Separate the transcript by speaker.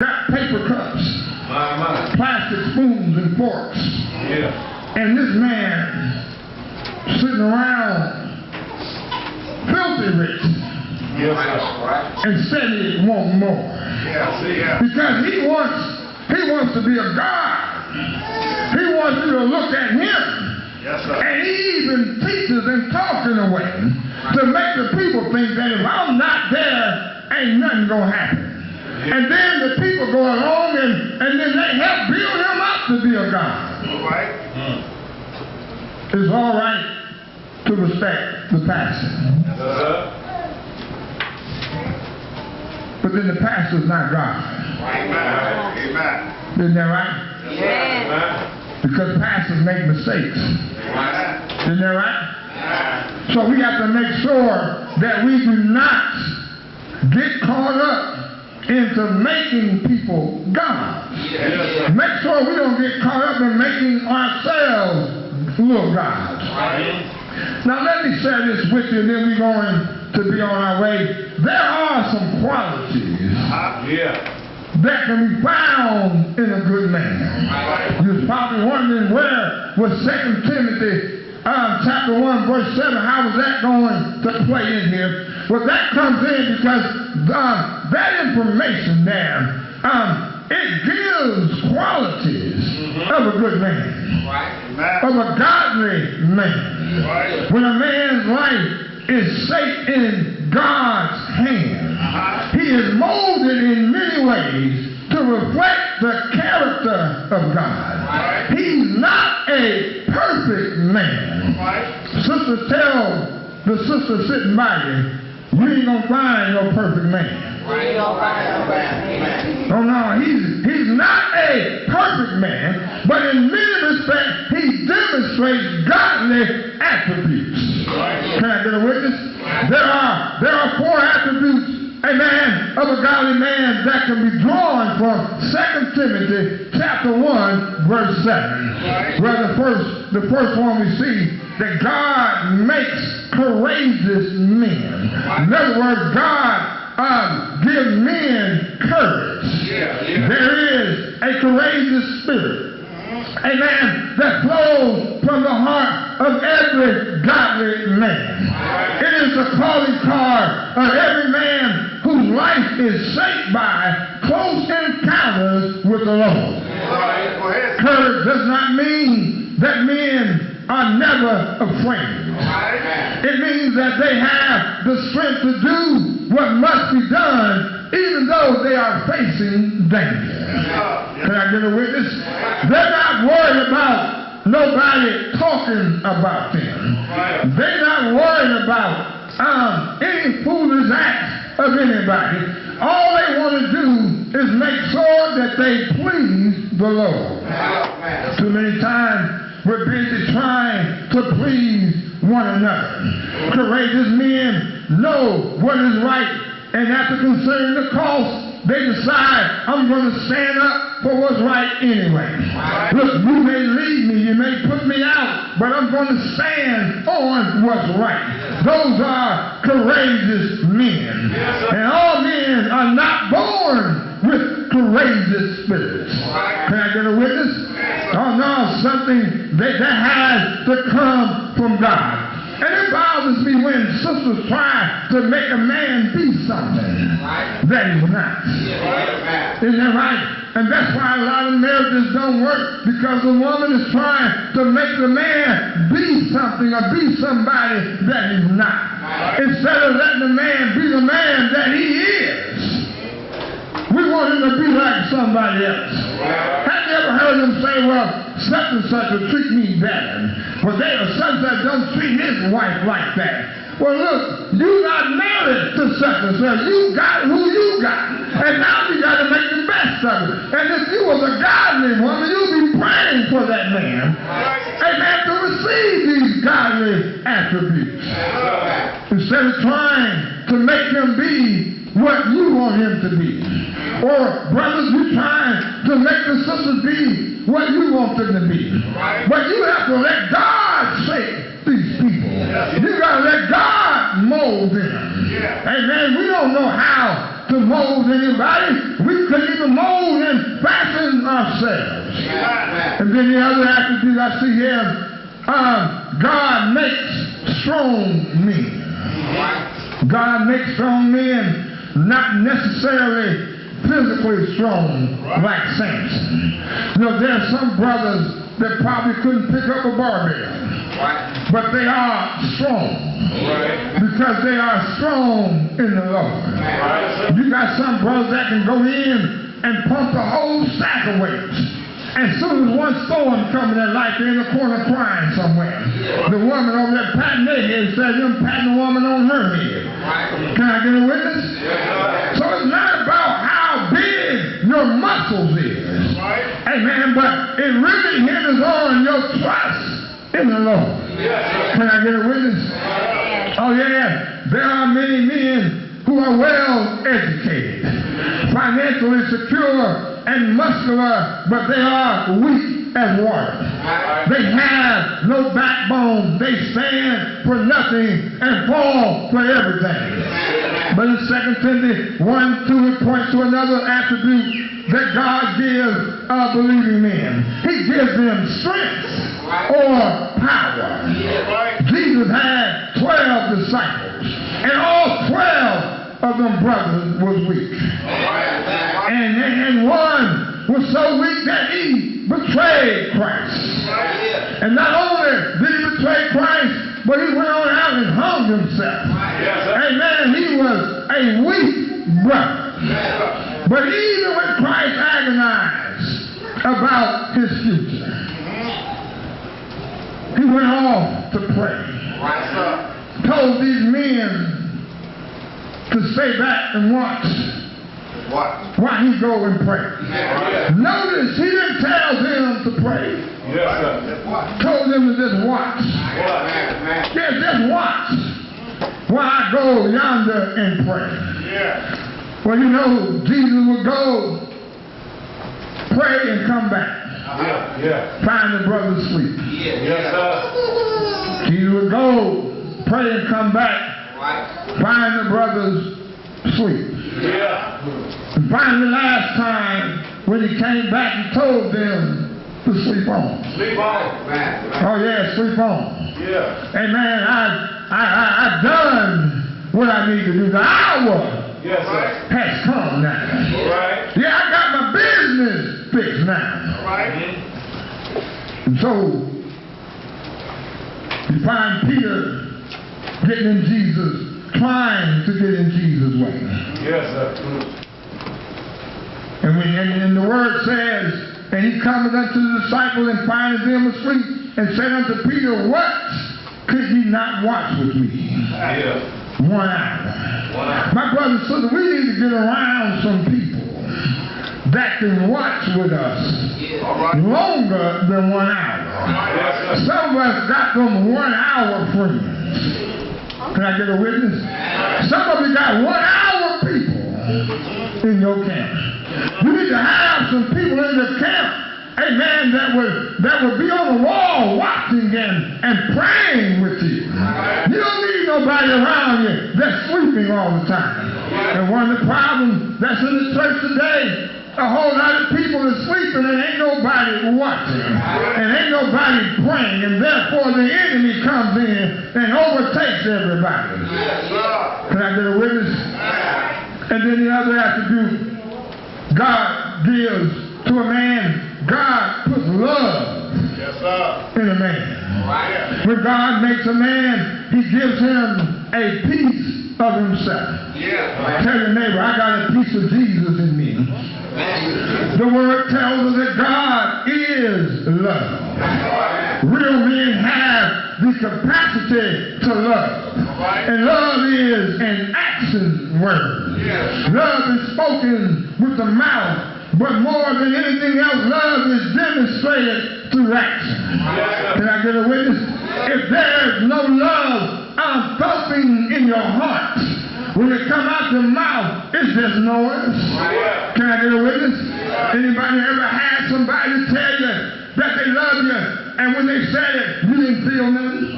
Speaker 1: got paper cups, plastic spoons and forks. And this man sitting around filthy rich and said he want more. Because he wants to be a God. He wants you to look at him. And he even teaches and talks in a way to make the people think that if I'm not there, ain't nothing gonna happen. And then the people go along and then they help build him up to be a God. It's all right to respect the pastor. But then the pastor's not God.
Speaker 2: Amen.
Speaker 1: Isn't that right?
Speaker 3: Amen.
Speaker 1: Because pastors make mistakes. Isn't that right? So we have to make sure that we do not get caught up into making people gods. Make sure we don't get caught up in making ourselves little gods. Now let me share this with you and then we're going to be on our way. There are some qualities that can be found in a good man. You're probably wondering where was 2 Timothy chapter 1 verse 7, how was that going to play in here? Well, that comes in because that information there, it gives qualities of a good man, of a godly man. When a man's life is safe in God's hands, he is molded in many ways to reflect the character of God. He's not a perfect man. Sisters, tell the sister sitting by you, you ain't gonna find no perfect man. Oh no, he's not a perfect man, but in many respects he demonstrates godly attributes. Can I get a witness? There are 4 attributes, amen, of a godly man that can be drawn from 2 Timothy chapter 1 verse 7. Where the first one we see that God makes courageous men. In other words, God gives men courage. There is a courageous spirit, amen, that flows from the heart of every godly man. It is the calling card of every man whose life is shaped by close encounters with the Lord. Courage does not mean that men are never afraid. It means that they have the strength to do what must be done even though they are facing danger. Can I get a witness? They're not worried about nobody talking about them. They're not worried about any foolish acts of anybody. All they want to do is make sure that they please the Lord. Too many times we're busy trying to please one another. Courageous men know what is right, and after considering the cost, they decide, I'm going to stand up for what's right anyway. Look, you may leave me, you may put me out, but I'm going to stand on what's right. Those are courageous men. And all men are not born with courageous spirits. Can I get a witness? Oh no, something that has to come from God. And it bothers me when sisters try to make a man be something that he's not. Isn't that right? And that's why a lot of marriages don't work, because the woman is trying to make the man be something or be somebody that he's not. Instead of letting the man be the man that he is. We want him to be like somebody else. Have you ever heard them say, well, such and such will treat me better? Well, they are such that don't treat his wife like that. Well, look, you're not married to such and such. You got who you got. And now you got to make the best of it. And if you was a godly woman, you'd be praying for that man. Amen, to receive these godly attributes. Instead of trying to make him be what you want him to be. Or, brothers, you're trying to make the sisters be what you want them to be. But you have to let God shape these people. You got to let God mold them. Amen. We don't know how to mold anybody. We couldn't even mold and fashion ourselves. And then the other attribute I see here, God makes strong men. God makes strong men, not necessarily physically strong like Samson. You know, there are some brothers that probably couldn't pick up a barbell, but they are strong because they are strong in the Lord. You got some brothers that can go in and pump the whole sack of weights. And as soon as one storm comes in their life, they're in the corner crying somewhere. The woman over there patting their head says, them patting the woman on her head. Can I get a witness? So it's not about how big your muscles is. Amen. But it really hinders on your trust in the Lord. Can I get a witness? Oh yeah. There are many men who are well educated, financially secure, and muscular, but they are weak as water. They have no backbone. They stand for nothing and fall for everything. But in 2 Timothy 1:2, it points to another attribute that God gives believing men. He gives them strength or power. Jesus had 12 disciples, and all 12 of them brothers was weak. And one was so weak that he betrayed Christ. And not only did he betray Christ, but he went on out and hung himself. Amen. He was a weak brother. But even when Christ agonized about his future, he went off to pray. Told these men to stay back and watch while he go and pray. Notice he didn't tell them to pray. Told them to just watch. Yeah, just watch while I go yonder and pray. Well, you know, Jesus would go pray and come back. Find the brothers asleep. Jesus would go pray and come back. Find the brothers asleep. And finally, last time when he came back, he told them to sleep on. Oh yeah, sleep on. Amen. I've done what I need to do. The hour has come now. Yeah, I got my business fixed now. And so you find Peter getting in Jesus, trying to get in Jesus' way. And the word says, and he cometh unto the disciples and findeth them asleep, and said unto Peter, what could ye not watch with me? 1 hour. My brothers and sisters, we need to get around some people that can watch with us longer than 1 hour. Some of us got them 1 hour friends. Can I get a witness? Some of you got 1 hour people in your camp. You need to have some people in the camp, amen, that would be on the wall watching and praying with you. You don't need nobody around you that's sleeping all the time. And one of the problems that's in the church today, a whole lot of people are sleeping and ain't nobody watching and ain't nobody praying, and therefore the enemy comes in and overtakes everybody. Can I get a witness? And then the other attribute God gives to a man, God puts love in a man. When God makes a man, he gives him a piece of himself. Tell your neighbor, I got a piece of Jesus in me. The word tells us that God is love. Real men have the capacity to love. And love is an action word. Love is spoken with the mouth, but more than anything else, love is demonstrated through action. Can I get a witness? If there's no love thumping in your heart, when it come out your mouth, it's just noise. Can I get a witness? Anybody ever had somebody tell you that they love you, and when they said it, you didn't feel nothing?